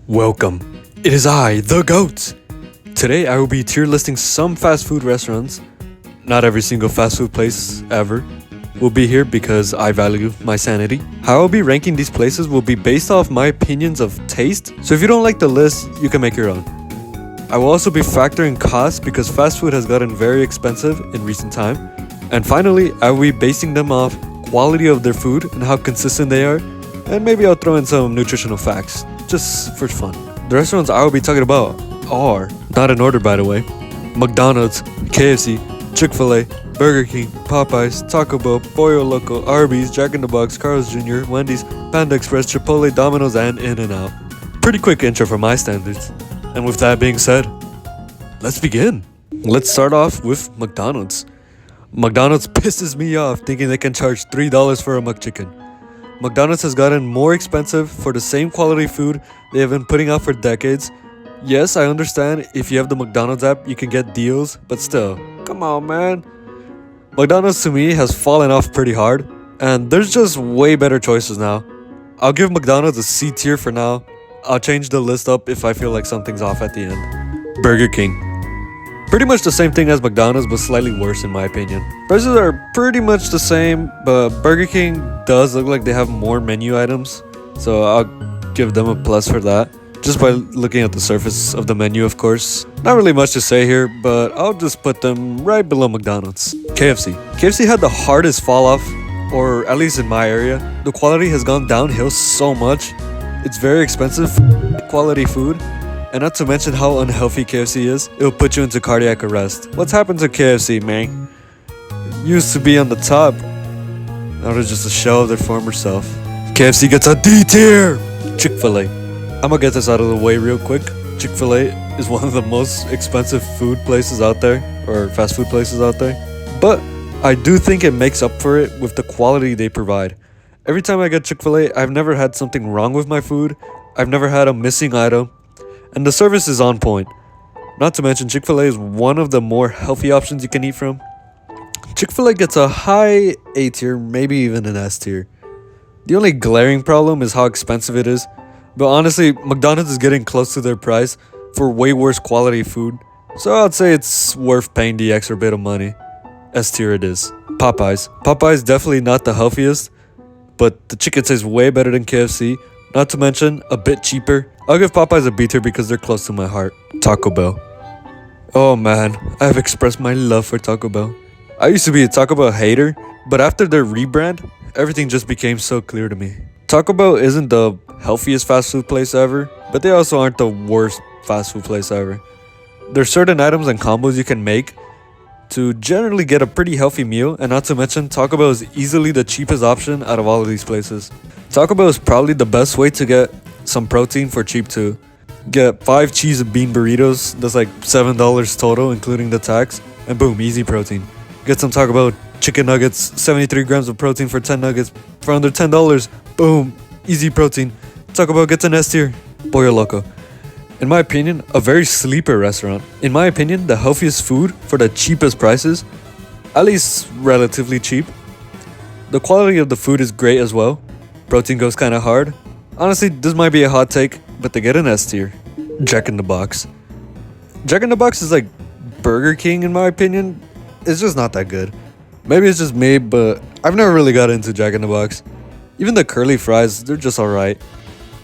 Welcome. It is I, the GOAT. Today I will be tier listing some fast food restaurants. Not every single fast food place ever will be here because I value my sanity. How I'll be ranking these places will be based off my opinions of taste. So if you don't like the list, you can make your own. I will also be factoring costs because fast food has gotten very expensive in recent time. And finally, I will be basing them off quality of their food and how consistent they are. And maybe I'll throw in some nutritional facts, just for fun. The restaurants I will be talking about are, not in order by the way, McDonald's, KFC, Chick-fil-A, Burger King, Popeyes, Taco Bell, Pollo, Loco, Arby's, Jack in the Box, Carl's Jr., Wendy's, Panda Express, Chipotle, Dominos, and In-N-Out. Pretty quick intro for my standards. And with that being said, let's begin. Let's start off with McDonald's. McDonald's pisses me off thinking they can charge $3 for a McChicken. McDonald's has gotten more expensive for the same quality food they have been putting out for decades. Yes, I understand if you have the McDonald's app, you can get deals, but still, come on, man. McDonald's to me has fallen off pretty hard, and there's just way better choices now. I'll give McDonald's a C tier for now. I'll change the list up if I feel like something's off at the end. Burger King. Pretty much the same thing as McDonald's, but slightly worse in my opinion. Prices are pretty much the same, but Burger King does look like they have more menu items, so I'll give them a plus for that. Just by looking at the surface of the menu, of course. Not really much to say here, but I'll just put them right below McDonald's. KFC. KFC had the hardest fall off, or at least in my area. The quality has gone downhill so much. It's very expensive quality food. And not to mention how unhealthy KFC is, it'll put you into cardiac arrest. What's happened to KFC, man? Used to be on the top. Now they're just a shell of their former self. KFC gets a D tier! Chick-fil-A. I'm gonna get this out of the way real quick. Chick-fil-A is one of the most expensive food places out there, or fast food places out there. But I do think it makes up for it with the quality they provide. Every time I get Chick-fil-A, I've never had something wrong with my food. I've never had a missing item. And the service is on point. Not to mention, Chick-fil-A is one of the more healthy options you can eat from. Chick-fil-A gets a high A tier, maybe even an S tier. The only glaring problem is how expensive it is. But honestly, McDonald's is getting close to their price for way worse quality food. So I'd say it's worth paying the extra bit of money. S tier it is. Popeyes. Popeyes definitely not the healthiest, but the chicken tastes way better than KFC. Not to mention, a bit cheaper. I'll give Popeyes a B tier because they're close to my heart. Taco Bell. Oh man, I have expressed my love for Taco Bell. I used to be a Taco Bell hater, but after their rebrand, everything just became so clear to me. Taco Bell isn't the healthiest fast food place ever, but they also aren't the worst fast food place ever. There's certain items and combos you can make to generally get a pretty healthy meal, and not to mention, Taco Bell is easily the cheapest option out of all of these places. Taco Bell is probably the best way to get some protein for cheap too. Get 5 cheese and bean burritos, that's like $7 total including the tax, and boom, easy protein. Get some Taco Bell chicken nuggets, 73 grams of protein for 10 nuggets for under $10, boom, easy protein. Taco Bell gets an S tier. Pollo Loco. In my opinion, a very sleeper restaurant. In my opinion, the healthiest food for the cheapest prices, at least relatively cheap. The quality of the food is great as well. Protein goes kinda hard. Honestly, this might be a hot take, but they get an S tier. Jack in the Box. Jack in the Box is like Burger King in my opinion. It's just not that good. Maybe it's just me, but I've never really got into Jack in the Box. Even the curly fries, they're just alright.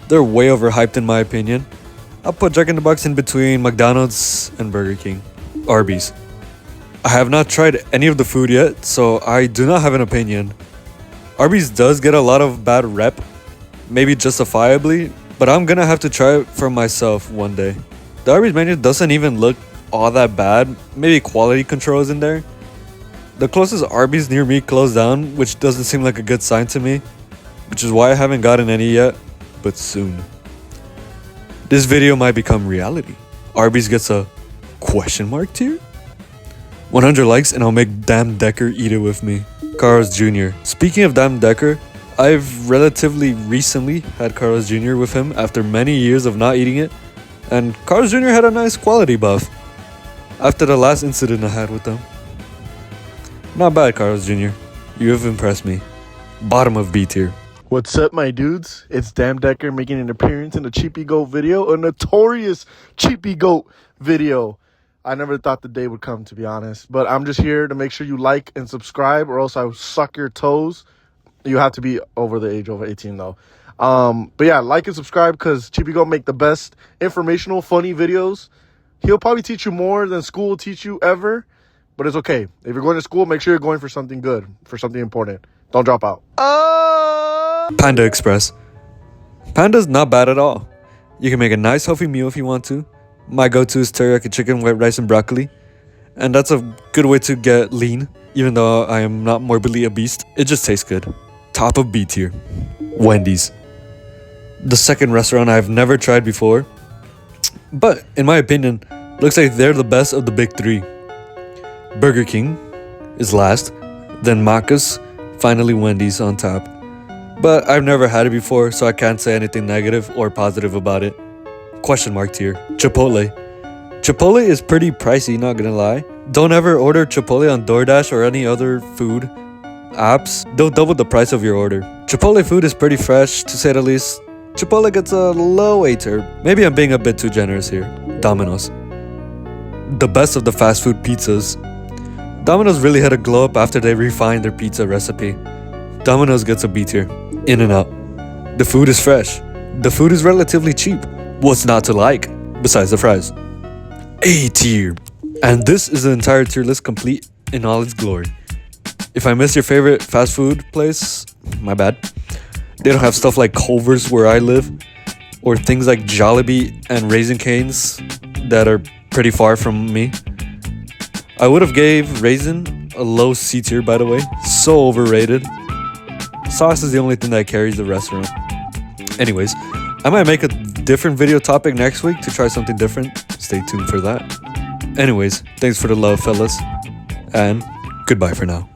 They're way overhyped in my opinion. I'll put Jack in the Box in between McDonald's and Burger King. Arby's. I have not tried any of the food yet, so I do not have an opinion. Arby's does get a lot of bad rep, maybe justifiably, but I'm gonna have to try it for myself one day. The Arby's menu doesn't even look all that bad, maybe quality control is in there. The closest Arby's near me closed down, which doesn't seem like a good sign to me, which is why I haven't gotten any yet, but soon. This video might become reality. Arby's gets a question mark tier? 100 likes and I'll make Damn Decker eat it with me. Carl's Jr. Speaking of Damn Decker, I've relatively recently had Carl's Jr. with him after many years of not eating it, and Carl's Jr. had a nice quality buff after the last incident I had with them. Not bad, Carl's Jr. You have impressed me. Bottom of B tier. What's up, my dudes? It's Damn Decker making an appearance in a Cheapy Goat video, a notorious Cheapy Goat video. I never thought the day would come, to be honest. But I'm just here to make sure you like and subscribe, or else I will suck your toes. You have to be over the age over 18, though. But yeah, like and subscribe, because Cheapy Goat make the best informational, funny videos. He'll probably teach you more than school will teach you ever. But it's okay. If you're going to school, make sure you're going for something good, for something important. Don't drop out. Panda Express. Panda's not bad at all. You can make a nice healthy meal if you want to. My go-to is teriyaki chicken, white rice, and broccoli. And that's a good way to get lean, even though I am not morbidly obese. It just tastes good. Top of B tier. Wendy's. The second restaurant I've never tried before. But, in my opinion, looks like they're the best of the big three. Burger King is last. Then Macca's. Finally Wendy's on top. But I've never had it before, so I can't say anything negative or positive about it. Question mark tier. Chipotle. Chipotle is pretty pricey, not gonna lie. Don't ever order Chipotle on DoorDash or any other food apps. They'll double the price of your order. Chipotle food is pretty fresh, to say the least. Chipotle gets a low A tier. Maybe I'm being a bit too generous here. Domino's. The best of the fast food pizzas. Domino's really had a glow up after they refined their pizza recipe. Domino's gets a B tier. In-N-Out. The food is fresh. The food is relatively cheap. What's not to like, besides the fries? A tier. And this is the entire tier list complete in all its glory. If I miss your favorite fast food place, my bad. They don't have stuff like Culver's where I live, or things like Jollibee and Raisin Canes that are pretty far from me. I would have gave Raisin a low C tier, by the way. So overrated. Sauce is the only thing that carries the restaurant. Anyways, I might make a different video topic next week to try something different. Stay tuned for that. Anyways, thanks for the love, fellas. And goodbye for now.